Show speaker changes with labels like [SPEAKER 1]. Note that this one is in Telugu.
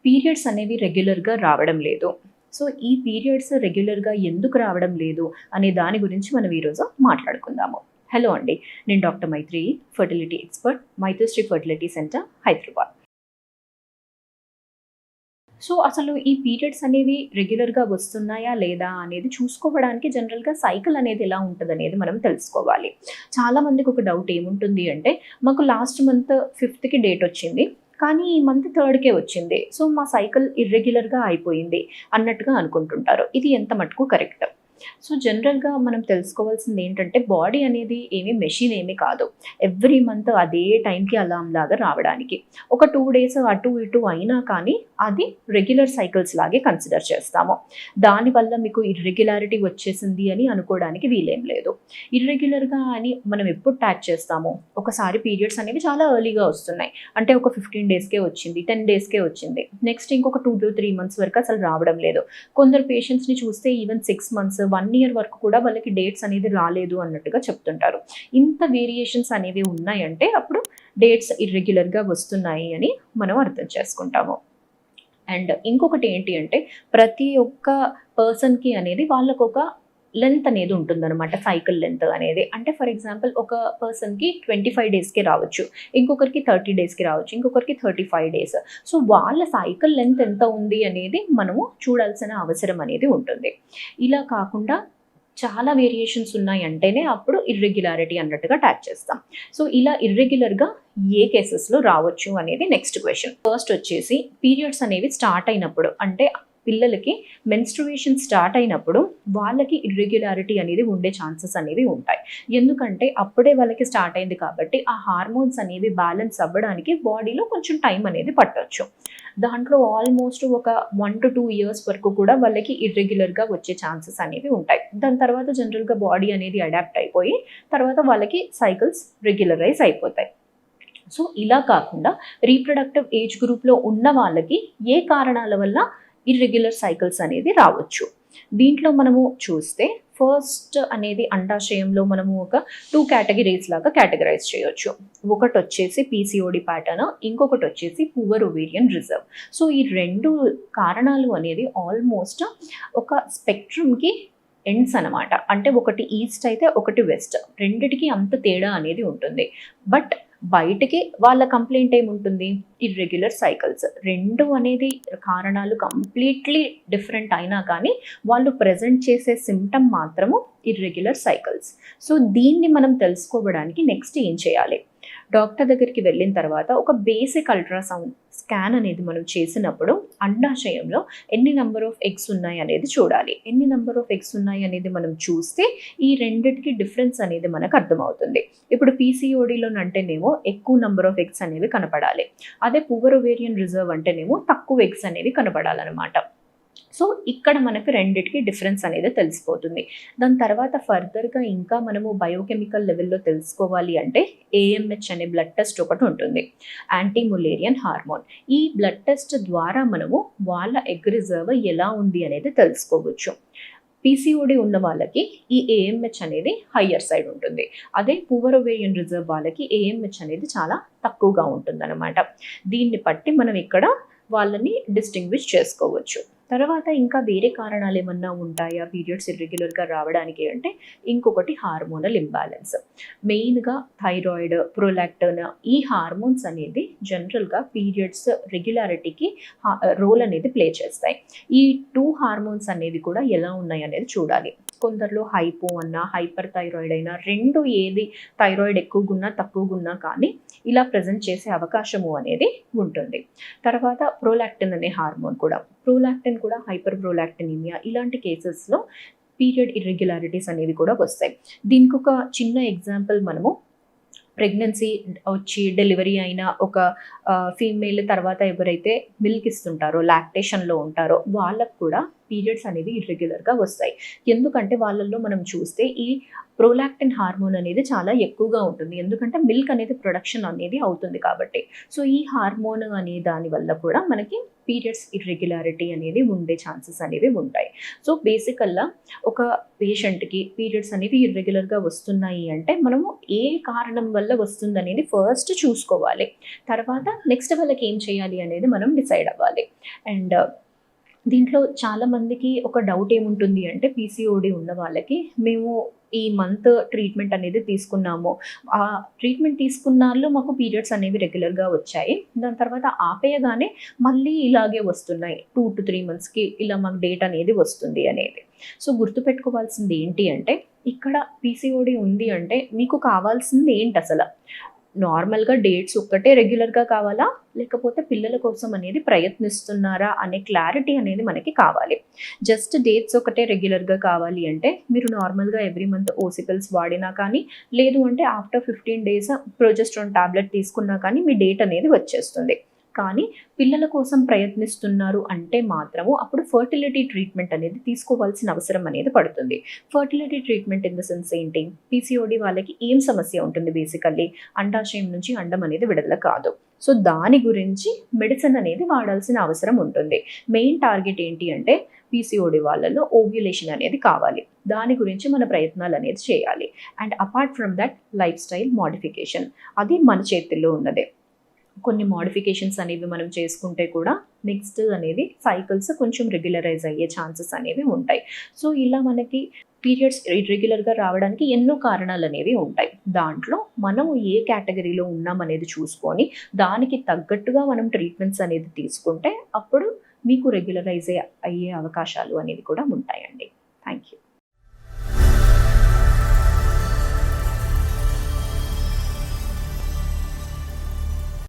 [SPEAKER 1] పీరియడ్స్ అనేవి రెగ్యులర్‌గా రావడం లేదు. సో, ఈ పీరియడ్స్ రెగ్యులర్‌గా ఎందుకు రావడం లేదు అనే దాని గురించి మనం ఈరోజు మాట్లాడుకుందాము. హలో అండి. నేను doctor Maitreyi, fertility expert, Maitrisri fertility centre, Hyderabad. So, అసలు ఈ పీరియడ్స్ అనేవి రెగ్యులర్‌గా వస్తున్నాయా లేదా అనేది చూసుకోవడానికి జనరల్‌గా సైకిల్ అనేది ఎలా ఉంటదనేది మనం తెలుసుకోవాలి. చాలా మందికి ఒక డౌట్ ఏముంటుంది అంటే, మాకు లాస్ట్ మంత్ 5థ్‌కి డేట్ వచ్చింది. కానీ ఈ మంత్ 3కే వచ్చింది. సో, మా సైకిల్ ఇర్రెగ్యులర్‌గా అయిపోయింది అన్నట్టుగా అనుకుంటుంటారు. ఇది ఎంత మటుకు కరెక్ట్? సో, జనరల్‌గా మనం తెలుసుకోవాల్సింది ఏంటంటే, బాడీ అనేది ఏమి మెషిన్ ఏమి కాదు. ఎవ్రీ మంత్ అదే టైంకి అలారంలాగా రావడానికి. ఒక 2 డేస్ అటు ఇటు అయినా కానీ అది రెగ్యులర్ సైకిల్స్ లాగే కన్సిడర్ చేస్తాము. దానివల్ల మీకు ఇర్రెగ్యులారిటీ వచ్చేసింది అని అనుకోవడానికి వీలేం లేదు. ఇర్రెగ్యులర్‌గా అని మనం ఎప్పుడు ట్యాగ్ చేస్తాము? ఒకసారి పీరియడ్స్ అనేవి చాలా ఎర్లీగా వస్తున్నాయి. అంటే ఒక 15 డేస్‌కే వచ్చింది, 10 డేస్‌కే వచ్చింది. నెక్స్ట్ ఇంకొక 2-3 మంత్స్ వరకు అసలు రావడం లేదు. కొందరు పేషెంట్స్‌ని చూస్తే ఈవెన్ 6 మంత్స్, 1 ఇయర్ వరకు కూడా వాళ్ళకి డేట్స్ అనేది రాలేదు అన్నట్టుగా చెప్తుంటారు. ఇంత వేరియేషన్స్ అనేవి ఉన్నాయంటే అప్పుడు డేట్స్ ఇర్రెగ్యులర్‌గా వస్తున్నాయి అని మనం అర్థం చేసుకుంటాము. అండ్ ఇంకొకటి ఏంటి అంటే ప్రతి ఒక్క పర్సన్‌కి అనేది వాళ్ళకొక లెంత్ అనేది ఉంటుందనమాట. సైకిల్ లెంత్ అనేది. అంటే ఫర్ ఎగ్జాంపుల్ ఒక పర్సన్‌కి 25 డేస్‌కే రావచ్చు. ఇంకొకరికి 30 డేస్‌కి రావచ్చు. ఇంకొకరికి 35 డేస్. సో, వాళ్ళ సైకిల్ లెంత్ ఎంత ఉంది అనేది మనము చూడాల్సిన అవసరం అనేది ఉంటుంది. ఇలా కాకుండా చాలా వేరియేషన్స్ ఉన్నాయంటేనే అప్పుడు ఇర్రెగ్యులారిటీ అన్నట్టుగా ట్యాగ్ చేస్తాం. సో, ఇలా ఇర్రెగ్యులర్‌గా ఏ కేసెస్‌లో రావచ్చు అనేది నెక్స్ట్ క్వెషన్. ఫస్ట్ వచ్చేసి పీరియడ్స్ అనేవి స్టార్ట్ అయినప్పుడు అంటే పిల్లలకి మెన్స్ట్రుయేషన్ స్టార్ట్ అయినప్పుడు వాళ్ళకి ఇర్రెగ్యులారిటీ అనేది ఉండే ఛాన్సెస్ అనేవి ఉంటాయి. ఎందుకంటే అప్పుడే వాళ్ళకి స్టార్ట్ అయింది కాబట్టి ఆ హార్మోన్స్ అనేవి బ్యాలెన్స్ అవ్వడానికి బాడీలో కొంచెం టైం అనేది పట్టొచ్చు. దాంట్లో ఆల్మోస్ట్ ఒక 1-2 ఇయర్స్ వరకు కూడా వాళ్ళకి ఇర్రెగ్యులర్‌గా వచ్చే ఛాన్సెస్ అనేవి ఉంటాయి. దాని తర్వాత జనరల్‌గా బాడీ అనేది అడాప్ట్ అయిపోయి తర్వాత వాళ్ళకి సైకిల్స్ రెగ్యులరైజ్ అయిపోతాయి. సో, ఇలా కాకుండా రీప్రొడక్టివ్ ఏజ్ గ్రూప్‌లో ఉన్న వాళ్ళకి ఏ కారణాల వల్ల ఇర్రెగ్యులర్ సైకిల్స్ అనేది రావచ్చు. దీంట్లో మనము చూస్తే ఫస్ట్ అనేది అండాశయంలో మనము ఒక 2 కేటగిరీస్ లాగా కేటగరైజ్ చేయొచ్చు. ఒకటొచ్చేసి పీసీఓడి ప్యాటర్న్, ఇంకొకటొచ్చేసి పువర్ ఓవేరియన్ రిజర్వ్. సో, ఈ 2 కారణాలు అనేది ఆల్మోస్ట్ ఒక స్పెక్ట్రమ్‌కి ఎండ్స్ అనమాట. అంటే ఒకటి ఈస్ట్ అయితే ఒకటి వెస్ట్. రెండిటికి అంత తేడా అనేది ఉంటుంది. బట్ బయటికి వాళ్ళ కంప్లెయింట్ ఏముంటుంది? Irregular cycles. 2 అనేది కారణాలు కంప్లీట్‌లీ డిఫరెంట్ అయినా కానీ వాళ్ళు ప్రెజెంట్ చేసే సింప్టమ్ మాత్రము ఇర్రెగ్యులర్ సైకిల్స్. సో, దీన్ని మనం తెలుసుకోవడానికి నెక్స్ట్ ఏం చేయాలి? డాక్టర్ దగ్గరికి వెళ్ళిన తర్వాత ఒక బేసిక్ అల్ట్రాసౌండ్ స్కాన్ అనేది మనం చేసినప్పుడు అండాశయంలో ఎన్ని నంబర్ ఆఫ్ ఎగ్స్ ఉన్నాయి అనేది చూడాలి. ఎన్ని నంబర్ ఆఫ్ ఎగ్స్ ఉన్నాయి అనేది మనం చూస్తే ఈ రెండిటికి డిఫరెన్స్ అనేది మనకు అర్థమవుతుంది. ఇప్పుడు పీసీఓడిలోనంటేనేమో ఎక్కువ నంబర్ ఆఫ్ ఎగ్స్ అనేవి కనపడాలి. అదే పువర్ ఓవేరియన్ రిజర్వ్ అంటేనేమో తక్కువ ఎగ్స్ అనేవి కనపడాలన్నమాట. సో, ఇక్కడ మనకు రెండిటికి డిఫరెన్స్ అనేది తెలిసిపోతుంది. దాని తర్వాత ఫర్దర్‌గా ఇంకా మనము బయోకెమికల్ లెవెల్‌లో తెలుసుకోవాలి అంటే ఏఎంహెచ్ అనే బ్లడ్ టెస్ట్ ఒకటి ఉంటుంది. Anti Mullerian hormone. ఈ బ్లడ్ టెస్ట్ ద్వారా మనము వాళ్ళ ఎగ్ రిజర్వ్ ఎలా ఉంది అనేది తెలుసుకోవచ్చు. పీసీఓడి ఉన్న వాళ్ళకి ఈ ఏఎంహెచ్ అనేది హయ్యర్ సైడ్ ఉంటుంది. అదే పువర్ ఓవేరియన్ రిజర్వ్ వాళ్ళకి ఏఎంహెచ్ అనేది చాలా తక్కువగా ఉంటుందన్నమాట. దీన్ని బట్టి మనం ఇక్కడ వాళ్ళని డిస్టింగ్విష్ చేసుకోవచ్చు. తర్వాత ఇంకా వేరే కారణాలు ఏమన్నా ఉంటాయా పీరియడ్స్ ఇర్రెగ్యులర్‌గా రావడానికి అంటే ఇంకొకటి హార్మోనల్ ఇంబాలెన్స్. మెయిన్‌గా థైరాయిడ్, ప్రొలాక్టిన్ ఈ హార్మోన్స్ అనేది జనరల్‌గా పీరియడ్స్ రెగ్యులారిటీకి రోల్ అనేది ప్లే చేస్తాయి. ఈ 2 హార్మోన్స్ అనేవి కూడా ఎలా ఉన్నాయి అనేది చూడాలి. కొందరిలో హైపో అన్నా, హైపర్ థైరాయిడ్ అయినా 2 ఏది థైరాయిడ్ ఎక్కువగున్నా, తక్కువగున్నా కానీ ఇలా ప్రెజెంట్ చేసే అవకాశము అనేది ఉంటుంది. తర్వాత ప్రొలాక్టిన్ అనే హార్మోన్ కూడా. ప్రొలాక్టిన్ కూడా హైపర్ ప్రొలాక్టినిమియా ఇలాంటి కేసెస్‌లో పీరియడ్ ఇర్రెగ్యులారిటీస్ అనేవి కూడా వస్తాయి. దీనికొక చిన్న ఎగ్జాంపుల్ మనము ప్రెగ్నెన్సీ వచ్చి డెలివరీ అయిన ఒక ఫీమేల్ తర్వాత ఎవరైతే మిల్క్ ఇస్తుంటారో, లాక్టేషన్‌లో ఉంటారో వాళ్ళకి కూడా పీరియడ్స్ అనేవి ఇర్రెగ్యులర్‌గా వస్తాయి. ఎందుకంటే వాళ్ళల్లో మనం చూస్తే ఈ ప్రొలాక్టిన్ హార్మోన్ అనేది చాలా ఎక్కువగా ఉంటుంది. ఎందుకంటే మిల్క్ అనేది ప్రొడక్షన్ అనేది అవుతుంది కాబట్టి. సో, ఈ హార్మోన్ అనే దాని వల్ల కూడా మనకి పీరియడ్స్ ఇర్రెగ్యులారిటీ అనేది ఉండే ఛాన్సెస్ అనేవి ఉంటాయి. సో, బేసికల్‌గా ఒక పేషెంట్‌కి పీరియడ్స్ అనేవి ఇర్రెగ్యులర్‌గా వస్తున్నాయి అంటే మనము ఏ కారణం వల్ల వస్తుందనేది ఫస్ట్ చూసుకోవాలి. తర్వాత నెక్స్ట్ వాళ్ళకి ఏం చేయాలి అనేది మనం డిసైడ్ అవ్వాలి. అండ్ దీంట్లో చాలామందికి ఒక డౌట్ ఏముంటుంది అంటే పీసీఓడీ ఉన్న వాళ్ళకి మేము ఈ మంత్ ట్రీట్మెంట్ అనేది తీసుకున్నాము. ఆ ట్రీట్మెంట్ తీసుకున్నాళ్ళు మాకు పీరియడ్స్ అనేవి రెగ్యులర్‌గా వచ్చాయి. దాని తర్వాత ఆపేయగానే మళ్ళీ ఇలాగే వస్తున్నాయి. 2-3 మంత్స్‌కి ఇలా మాకు డేట్ అనేది వస్తుంది అనేది. సో, గుర్తుపెట్టుకోవాల్సింది ఏంటి అంటే ఇక్కడ పీసీఓడీ ఉంది అంటే మీకు కావాల్సింది ఏంటసల? నార్మల్‌గా డేట్స్ ఒక్కటే రెగ్యులర్‌గా కావాలా? లేకపోతే పిల్లల కోసం అనేది ప్రయత్నిస్తున్నారా? అనే క్లారిటీ అనేది మనకి కావాలి. జస్ట్ డేట్స్ ఒకటే రెగ్యులర్‌గా కావాలి అంటే మీరు నార్మల్‌గా ఎవ్రీ మంత్ ఓసిపిల్స్ వాడినా కానీ, లేదు అంటే ఆఫ్టర్ 15 డేస్ ప్రొజెస్ట్రాన్ టాబ్లెట్ తీసుకున్నా కానీ మీ డేట్ అనేది వచ్చేస్తుంది. కానీ పిల్లల కోసం ప్రయత్నిస్తున్నారు అంటే మాత్రము అప్పుడు ఫర్టిలిటీ ట్రీట్మెంట్ అనేది తీసుకోవాల్సిన అవసరం అనేది పడుతుంది. Fertility treatment in the sense ఏంటి? పీసీఓడీ వాళ్ళకి ఏం సమస్య ఉంటుంది బేసికల్లీ? అండాశయం నుంచి అండం అనేది విడుదల కాదు. సో, దాని గురించి మెడిసిన్ అనేది వాడాల్సిన అవసరం ఉంటుంది. మెయిన్ టార్గెట్ ఏంటి అంటే పీసీఓడీ వాళ్ళలో ఓవ్యులేషన్ అనేది కావాలి. దాని గురించి మన ప్రయత్నాలు అనేది చేయాలి. And apart from that life style modification అది మన చేతుల్లో ఉన్నదే. కొన్ని మోడిఫికేషన్స్ అనేవి మనం చేసుకుంటే కూడా నెక్స్ట్ అనేది సైకిల్స్ కొంచెం రెగ్యులరైజ్ అయ్యే ఛాన్సెస్ అనేవి ఉంటాయి. సో, ఇలా మనకి పీరియడ్స్ ఇర్రెగ్యులర్‌గా రావడానికి ఎన్నో కారణాలనేవి ఉంటాయి. దాంట్లో మనం ఏ కేటగరీలో ఉన్నామనేది చూసుకొని, దానికి తగ్గట్టుగా మనం ట్రీట్మెంట్స్ అనేది తీసుకుంటే, అప్పుడు మీకు రెగ్యులరైజ్ అయ్యే అవకాశాలు అనేవి కూడా ఉంటాయండి. Thank you.